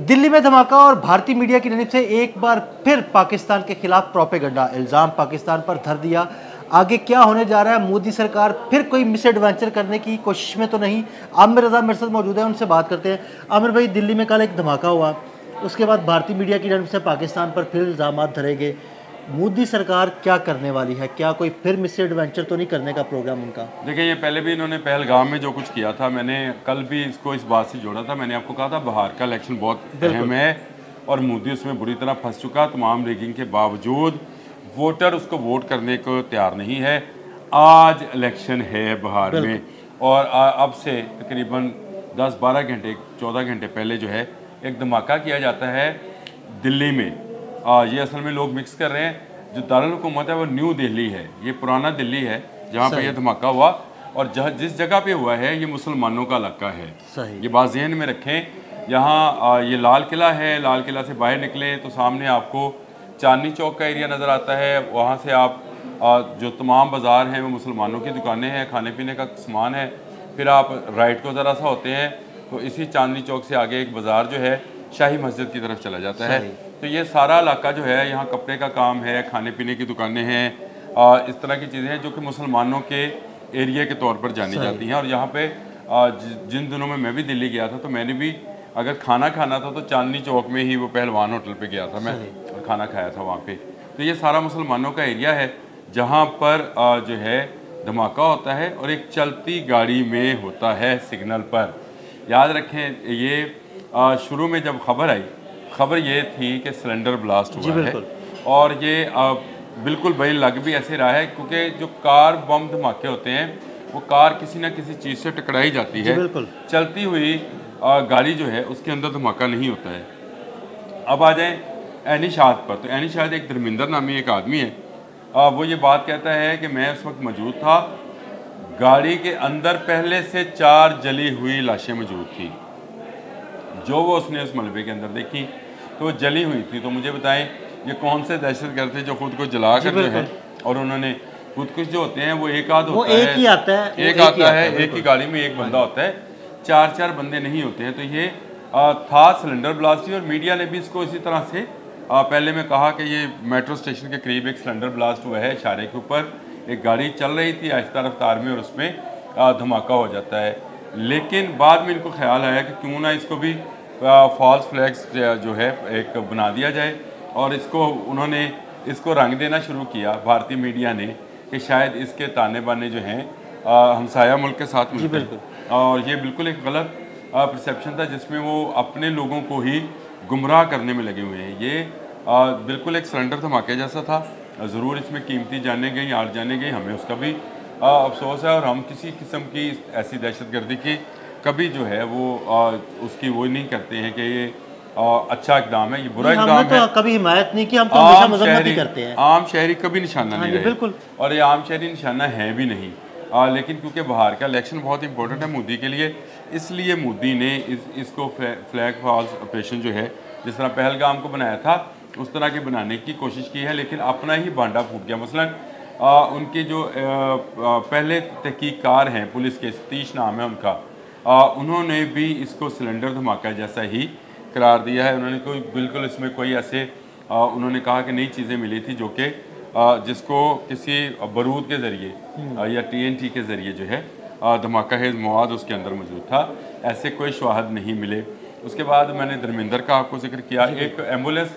दिल्ली में धमाका और भारतीय मीडिया की जानिब से एक बार फिर पाकिस्तान के खिलाफ प्रोपेगेंडा इल्ज़ाम पाकिस्तान पर धर दिया। आगे क्या होने जा रहा है? मोदी सरकार फिर कोई मिस एडवेंचर करने की कोशिश में तो नहीं? आमिर रज़ा मेरे साथ मौजूद है, उनसे बात करते हैं। आमिर भाई, दिल्ली में कल एक धमाका हुआ, उसके बाद भारतीय मीडिया की जानिब से पाकिस्तान पर फिर इल्ज़ाम धरे गए। मोदी सरकार क्या करने वाली है? क्या कोई फिर मिस एडवेंचर तो नहीं करने का प्रोग्राम उनका? देखिए, ये पहले भी इन्होंने पहलगाम में जो कुछ किया था, मैंने कल भी इसको इस बात से जोड़ा था। मैंने आपको कहा था बिहार का इलेक्शन बहुत अहम है और मोदी उसमें बुरी तरह फंस चुका। तमाम रिगिंग के बावजूद वोटर उसको वोट करने को तैयार नहीं है। आज इलेक्शन है बिहार में और अब से तकरीबन 10-12 घंटे 14 घंटे पहले जो है एक धमाका किया जाता है दिल्ली में। ये असल में लोग मिक्स कर रहे हैं। जो दारुल हुकूमत है वो न्यू दिल्ली है, ये पुराना दिल्ली है जहाँ पे ये धमाका हुआ और जिस जगह पे हुआ है ये मुसलमानों का इलाका है। ये बात जहन में रखें। यहाँ ये लाल किला है, लाल किला से बाहर निकले तो सामने आपको चांदनी चौक का एरिया नज़र आता है। वहाँ से आप जो तमाम बाज़ार हैं वो मुसलमानों की दुकानें हैं, खाने पीने का सामान है। फिर आप राइट को ज़रा सा होते हैं तो इसी चांदनी चौक से आगे एक बाज़ार जो है शाही मस्जिद की तरफ चला जाता है। तो ये सारा इलाका जो है, यहाँ कपड़े का काम है, खाने पीने की दुकानें हैं, इस तरह की चीज़ें हैं जो कि मुसलमानों के एरिया के तौर पर जानी जाती हैं। और यहाँ पे जिन दिनों में मैं भी दिल्ली गया था तो मैंने भी अगर खाना खाना था तो चांदनी चौक में ही वो पहलवान होटल पे गया था मैं और खाना खाया था वहाँ पे। तो ये सारा मुसलमानों का एरिया है जहाँ पर जो है धमाका होता है और एक चलती गाड़ी में होता है सिग्नल पर। याद रखें, ये शुरू में जब खबर ये थी कि सिलेंडर ब्लास्ट हुआ है और ये बिल्कुल भाई लग भी ऐसे रहा है क्योंकि जो कार बम धमाके होते हैं वो कार किसी ना किसी चीज़ से टकराई जाती है। चलती हुई गाड़ी जो है उसके अंदर धमाका नहीं होता है। अब आ जाए एनीशाद पर। तो एनीशाद एक धर्मिंदर नामी एक आदमी है, वो ये बात कहता है कि मैं उस वक्त मौजूद था, गाड़ी के अंदर पहले से 4 जली हुई लाशें मौजूद थी जो वो उसने उस मलबे के अंदर देखी तो वो जली हुई थी। तो मुझे बताएं, ये कौन से दहशतगर्द थे जो खुद को जला कर जो है और उन्होंने खुदकुश जो होते हैं वो एक आध होता है, एक ही गाड़ी में एक बंदा होता है, 4 बंदे नहीं होते हैं। तो ये था सिलेंडर ब्लास्ट ही और मीडिया ने भी इसको इसी तरह से पहले मैं कहा कि ये मेट्रो स्टेशन के करीब एक सिलेंडर ब्लास्ट हुआ है, इशारे के ऊपर एक गाड़ी चल रही थी आहिस्ता रफ्तार में और उसमें धमाका हो जाता है। लेकिन बाद में इनको ख्याल आया कि क्यों ना इसको भी फॉल्स फ्लैग्स जो है एक बना दिया जाए और उन्होंने इसको रंग देना शुरू किया भारतीय मीडिया ने कि शायद इसके ताने बाने जो हैं हमसाया मुल्क के साथ मिलते हैं। और ये बिल्कुल एक गलत परसेप्शन था जिसमें वो अपने लोगों को ही गुमराह करने में लगे हुए हैं। ये बिल्कुल एक सिलेंडर धमाके जैसा था। ज़रूर इसमें कीमती जाने गई, आग जाने गई, हमें उसका भी अफसोस है और हम किसी किस्म की ऐसी दहशतगर्दी की कभी जो है वो उसकी वो नहीं करते हैं कि ये अच्छा इकदाम है, ये बुरा इकदाम है। तो कभी हिमायत नहीं की, हम तो हमेशा मजम्मत ही करते हैं। आम शहरी कभी निशाना नहीं रहे बिल्कुल, और ये आम शहरी निशाना है भी नहीं। लेकिन क्योंकि बाहर का इलेक्शन बहुत इंपॉर्टेंट है मोदी के लिए, इसलिए मोदी ने इसको फ्लैग फॉल्स ऑपरेशन जो है जिस तरह पहलगाम को बनाया था उस तरह के बनाने की कोशिश की है, लेकिन अपना ही भांडा फूट गया। मसलन उनके जो पहले तहकीककार हैं पुलिस के, सतीश नाम है उनका, उन्होंने भी इसको सिलेंडर धमाका जैसा ही करार दिया है। उन्होंने कोई बिल्कुल इसमें कोई ऐसे उन्होंने कहा कि नई चीज़ें मिली थी जो कि जिसको किसी बारूद के ज़रिए या TNT के ज़रिए जो है धमाका हेज़ मवाद उसके अंदर मौजूद था, ऐसे कोई शवाहद नहीं मिले। उसके बाद मैंने धर्मेंद्र का आपको जिक्र किया, एक एम्बुलेंस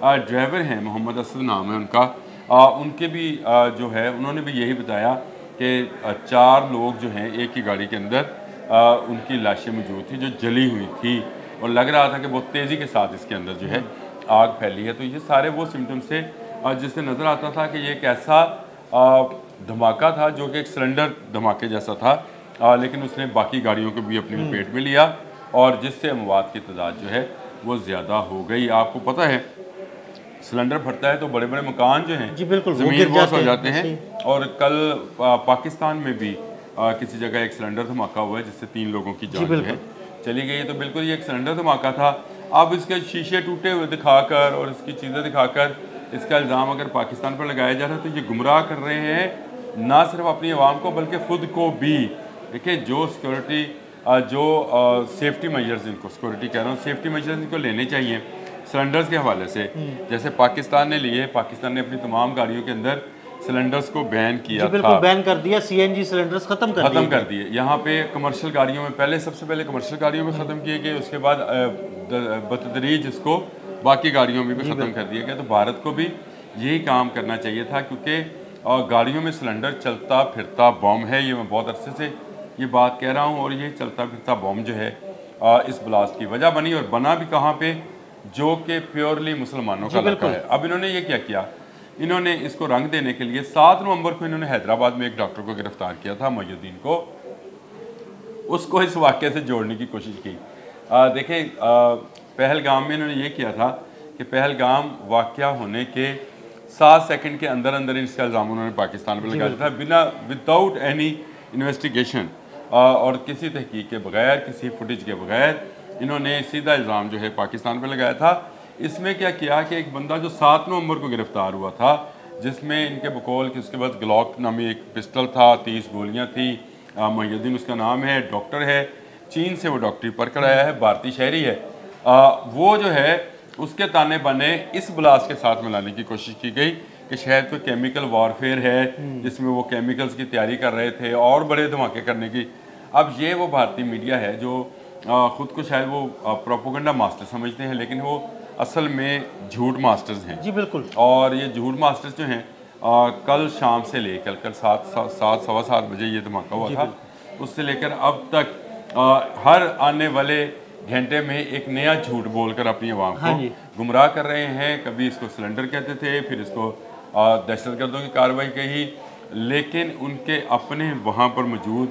ड्राइवर हैं मोहम्मद असद नाम है उनका, उनके भी जो है उन्होंने भी यही बताया कि 4 लोग जो हैं एक ही गाड़ी के अंदर उनकी लाशें मौजूद थी जो जली हुई थी और लग रहा था कि बहुत तेज़ी के साथ इसके अंदर जो है आग फैली है। तो ये सारे वो सिम्टम्स थे जिससे नज़र आता था कि ये एक ऐसा धमाका था जो कि एक सिलेंडर धमाके जैसा था, लेकिन उसने बाकी गाड़ियों को भी अपनी लपेट में लिया और जिससे अमवात की तादाद जो है वो ज़्यादा हो गई। आपको पता है सिलेंडर फटता है तो बड़े बड़े मकान जो हैं ज़मीन बोस हो जाते हैं और कल पाकिस्तान में भी किसी जगह एक सिलेंडर धमाका हुआ है जिससे 3 लोगों की जान जो है चली गई। तो बिल्कुल ये एक सिलेंडर धमाका था। अब इसके शीशे टूटे हुए दिखाकर और इसकी चीज़ें दिखाकर इसका इल्ज़ाम अगर पाकिस्तान पर लगाया जा रहा है तो ये गुमराह कर रहे हैं ना सिर्फ अपनी आवाम को बल्कि ख़ुद को भी। देखिए, जो सिक्योरिटी जो सेफ्टी मेजर्स, इनको सिक्योरिटी कह रहा हूँ, सेफ्टी मेजर्स इनको लेने चाहिए सिलेंडर्स के हवाले से। जैसे पाकिस्तान ने लिए, पाकिस्तान ने अपनी तमाम गाड़ियों के अंदर सिलेंडर्स को बैन किया बिल्कुल था, बैन कर दिया, सीएनजी सिलेंडर्स खत्म कर दिए। यहाँ पे कमर्शियल गाड़ियों में पहले, सबसे पहले कमर्शियल गाड़ियों में ख़त्म किए गए, उसके बाद बतदरीज इसको बाकी गाड़ियों में भी ख़त्म कर दिया गया। तो भारत को भी यही काम करना चाहिए था, क्योंकि गाड़ियों में सिलेंडर चलता फिरता बम है। ये मैं बहुत अरसे से ये बात कह रहा हूँ, और ये चलता फिरता बम जो है इस ब्लास्ट की वजह बनी, और बना भी कहाँ पे, जो कि प्योरली मुसलमानों का इलाका है। अब इन्होंने ये क्या किया, इन्होंने इसको रंग देने के लिए 7 नवंबर को इन्होंने हैदराबाद में एक डॉक्टर को गिरफ्तार किया था, मोइनुद्दीन को, उसको इस वाक़े से जोड़ने की कोशिश की। देखें, पहलगाम में इन्होंने ये किया था कि पहलगाम वाक़या होने के 7 सेकंड के अंदर अंदर इसका इल्ज़ाम उन्होंने पाकिस्तान पर लगाया था, बिना विदाउट एनी इन्वेस्टिगेशन और किसी तहकीक के बगैर, किसी फुटेज के बगैर इन्होंने सीधा इल्ज़ाम जो है पाकिस्तान पर लगाया था। इसमें क्या किया कि एक बंदा जो 7 नवंबर को गिरफ्तार हुआ था, जिसमें इनके बकौल कि उसके बाद ग्लॉक नामी एक पिस्टल था, 30 गोलियां थी, मोइनुद्दीन उसका नाम है, डॉक्टर है, चीन से वो डॉक्टरी पर कराया है, भारतीय शहरी है, वो जो है उसके ताने बाने इस ब्लास्ट के साथ मिलाने की कोशिश की गई कि शायद कोई केमिकल वॉरफेयर है जिसमें वो केमिकल्स की तैयारी कर रहे थे और बड़े धमाके करने की। अब ये वो भारतीय मीडिया है जो ख़ुद को शायद वो प्रोपोगंडा मास्टर समझते हैं, लेकिन वो असल में झूठ मास्टर्स हैं। जी बिल्कुल। और ये झूठ मास्टर्स जो हैं, कल शाम से लेकर कल 7 सवा 7 बजे ये धमाका हुआ था, उससे लेकर अब तक हर आने वाले घंटे में एक नया झूठ बोलकर अपनी आवाम को गुमराह कर रहे हैं। कभी इसको सिलेंडर कहते थे, फिर इसको दहशतगर्दों की कार्रवाई कही, लेकिन उनके अपने वहाँ पर मौजूद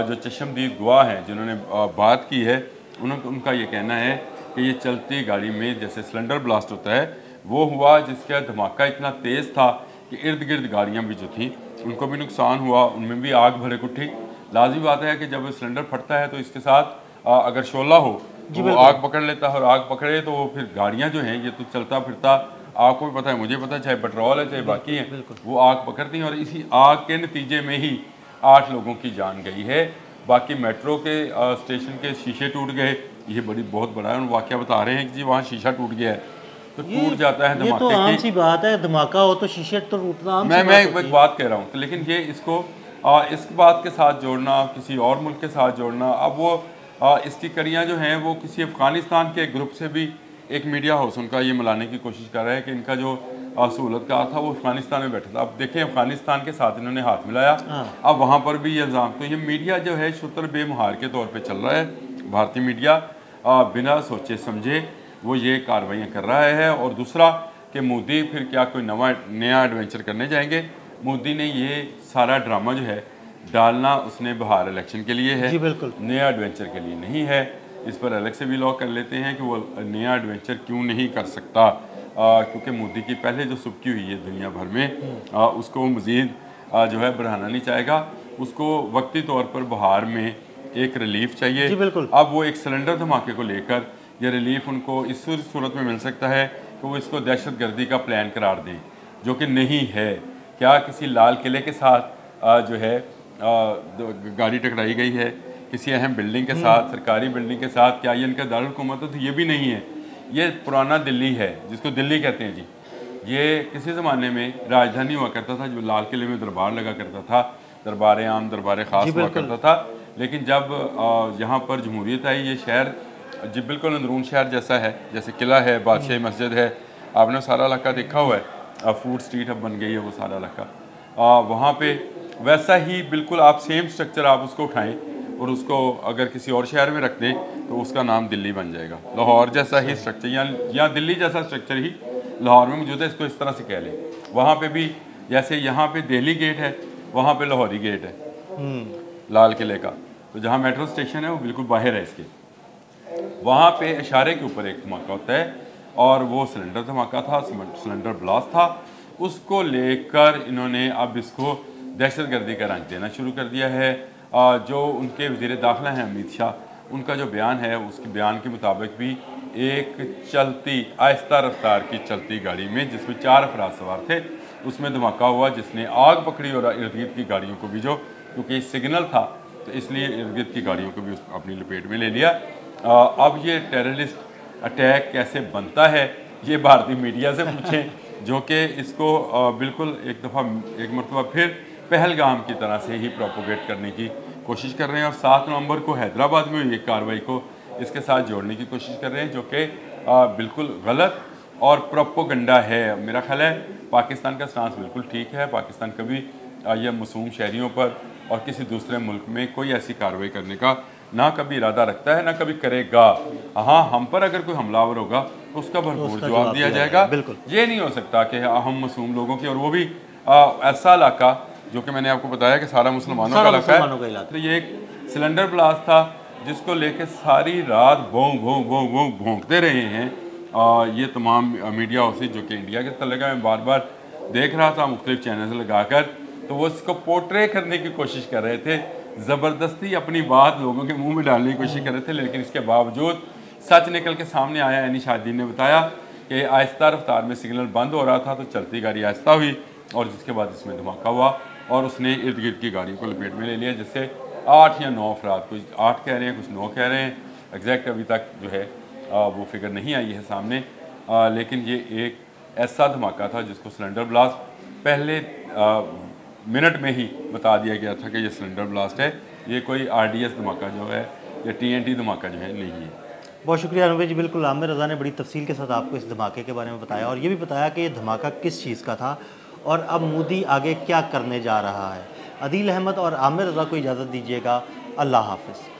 जो चश्मदीद गवाह हैं जिन्होंने बात की है, उनका ये कहना है कि ये चलती गाड़ी में जैसे सिलेंडर ब्लास्ट होता है वो हुआ, जिसका धमाका इतना तेज़ था कि इर्द गिर्द गाड़ियाँ भी जो थी उनको भी नुकसान हुआ, उनमें भी आग भड़क उठी। लाजिम बात है कि जब सिलेंडर फटता है तो इसके साथ अगर शोला हो तो वो आग पकड़ लेता है, और आग पकड़े तो वो फिर गाड़ियाँ जो हैं, ये तो चलता फिरता, आपको भी पता है, मुझे पता है, चाहे पेट्रोल है चाहे बाकी है, वो आग पकड़ती हैं, और इसी आग के नतीजे में ही 8 लोगों की जान गई है। बाकी मेट्रो के स्टेशन के शीशे टूट गए, ये बहुत बड़ा है, वाक़या बता रहे हैं कि जी वहाँ शीशा टूट गया है, तो टूट जाता है धमाके। ये तो आम सी बात है, धमाका हो तो शीशे तो टूटना आम सी मैं एक बात कह रहा हूँ, लेकिन ये इसको इस बात के साथ जोड़ना, किसी और मुल्क के साथ जोड़ना, अब वो इसकी कड़ियाँ जो हैं वो किसी अफ़गानिस्तान के ग्रुप से भी एक मीडिया हाउस उनका ये मिलाने की कोशिश कर रहा है कि इनका जो सहूलत का था वो अफ़गानिस्तान में बैठा था। अब देखें, अफ़गानिस्तान के साथ इन्होंने हाथ मिलाया, अब वहाँ पर भी ये इल्ज़ाम, तो ये मीडिया जो है शुतर बेमहार के तौर पे चल रहा है। भारतीय मीडिया बिना सोचे समझे वो ये कार्रवाइयाँ कर रहा है। और दूसरा कि मोदी फिर क्या कोई नया एडवेंचर करने जाएंगे। मोदी ने ये सारा ड्रामा जो है डालना उसने बिहार इलेक्शन के लिए है, नया एडवेंचर के लिए नहीं है। इस पर अलग से भी लॉक कर लेते हैं कि वो नया एडवेंचर क्यों नहीं कर सकता, क्योंकि मोदी की पहले जो सुबकी हुई है दुनिया भर में, उसको मज़ीद जो है बढ़ाना नहीं चाहेगा। उसको वक्ती तौर पर बिहार में एक रिलीफ चाहिए। अब वो एक सिलेंडर धमाके को लेकर ये रिलीफ उनको इस सूरत में मिल सकता है कि वो इसको दहशतगर्दी का प्लान करार दें, जो कि नहीं है। क्या किसी लाल किले के साथ जो है गाड़ी टकराई गई है, किसी अहम बिल्डिंग के साथ, सरकारी बिल्डिंग के साथ, क्या ये इनका दारुल हुकूमत है? तो ये भी नहीं है, ये पुराना दिल्ली है जिसको दिल्ली कहते हैं जी। ये किसी ज़माने में राजधानी हुआ करता था, जो लाल किले में दरबार लगा करता था, दरबार आम, दरबार ख़ास हुआ करता था। लेकिन जब यहाँ पर जमहूरियत आई, ये शहर जी बिल्कुल अंदरून शहर जैसा है, जैसे किला है, बादशाही मस्जिद है, आपने सारा इलाका देखा हुआ है, फूड स्ट्रीट अब बन गई है वो सारा इलाका। वहाँ पे वैसा ही बिल्कुल आप सेम स्ट्रक्चर आप उसको उठाएं और उसको अगर किसी और शहर में रख दें तो उसका नाम दिल्ली बन जाएगा। लाहौर जैसा ही स्ट्रक्चर या दिल्ली जैसा स्ट्रक्चर ही लाहौर में मौजूद है, इसको इस तरह से कह लें। वहाँ पे भी जैसे यहाँ पे दिल्ली गेट है, वहाँ पे लाहौरी गेट है लाल किले का, तो जहाँ मेट्रो स्टेशन है वो बिल्कुल बाहर है इसके। वहाँ पे इशारे के ऊपर एक धमाका होता है, और वो सिलेंडर धमाका था, सिलेंडर ब्लास्ट था। उसको लेकर इन्होंने अब इसको दहशतगर्दी का रंग देना शुरू कर दिया है। जो उनके वज़ीर दाखिला हैं अमित शाह, उनका जो बयान है उसके बयान के मुताबिक भी एक चलती आहिस्ता रफ्तार की चलती गाड़ी में जिसमें 4 अफराद सवार थे, उसमें धमाका हुआ जिसने आग पकड़ी और इर्द गिर्द की गाड़ियों को भी, जो क्योंकि सिग्नल था तो इसलिए इर्द गिर्द की गाड़ियों को भी अपनी लपेट में ले लिया। अब ये टेररिस्ट अटैक कैसे बनता है ये भारतीय मीडिया से पूछें, जो कि इसको बिल्कुल एक मरतबा फिर पहलगाम की तरह से ही प्रोपोगेट करने की कोशिश कर रहे हैं, और 7 नवंबर को हैदराबाद में हुई एक कार्रवाई को इसके साथ जोड़ने की कोशिश कर रहे हैं, जो कि बिल्कुल गलत और प्रोपोगंडा है। मेरा ख्याल है पाकिस्तान का स्टांस बिल्कुल ठीक है। पाकिस्तान कभी यह मासूम शहरियों पर और किसी दूसरे मुल्क में कोई ऐसी कार्रवाई करने का ना कभी इरादा रखता है, ना कभी करेगा। हाँ, हम पर अगर कोई हमलावर होगा तो उसका भरपूर जवाब दिया जाएगा। ये नहीं हो सकता कि हम मासूम लोगों की, और वो भी ऐसा इलाका जो कि मैंने आपको बताया कि सारा मुसलमानों का इलाका है, तो ये एक सिलेंडर ब्लास्ट था जिसको लेके सारी रात भोंकते रहे हैं। ये तमाम मीडिया हाउसेज जो कि इंडिया के तलगा मैं बार बार देख रहा था मुख्तलिफ चैनल लगाकर, तो वो इसको पोर्ट्रे करने की कोशिश कर रहे थे, ज़बरदस्ती अपनी बात लोगों के मुंह में डालने की कोशिश कर रहे थे। लेकिन इसके बावजूद सच निकल के सामने आया। यानी शाहदीन ने बताया कि आहिस्ता रफ्तार में सिग्नल बंद हो रहा था तो चलती गाड़ी आहिस्ता हुई, और जिसके बाद इसमें धमाका हुआ और उसने इर्द गिर्द की गाड़ियों को लपेट में ले लिया, जिससे 8 या 9 अफराद, कुछ 8 कह रहे हैं, कुछ 9 कह रहे हैं, एग्जैक्ट अभी तक जो है वो फिगर नहीं आई है सामने। लेकिन ये एक ऐसा धमाका था जिसको सिलेंडर ब्लास्ट पहले मिनट में ही बता दिया गया था कि ये सिलेंडर ब्लास्ट है, ये कोई RDS धमाका जो है या TNT धमाका जो है नहीं है। बहुत शुक्रिया अनवर जी। बिल्कुल आमिर रज़ा ने बड़ी तफसील के साथ आपको इस धमाके के बारे में बताया, और ये भी बताया कि ये धमाका किस चीज़ का था और अब मोदी आगे क्या करने जा रहा है। अदील अहमद और आमिर रज़ा को इजाज़त दीजिएगा। अल्लाह हाफ़िज़।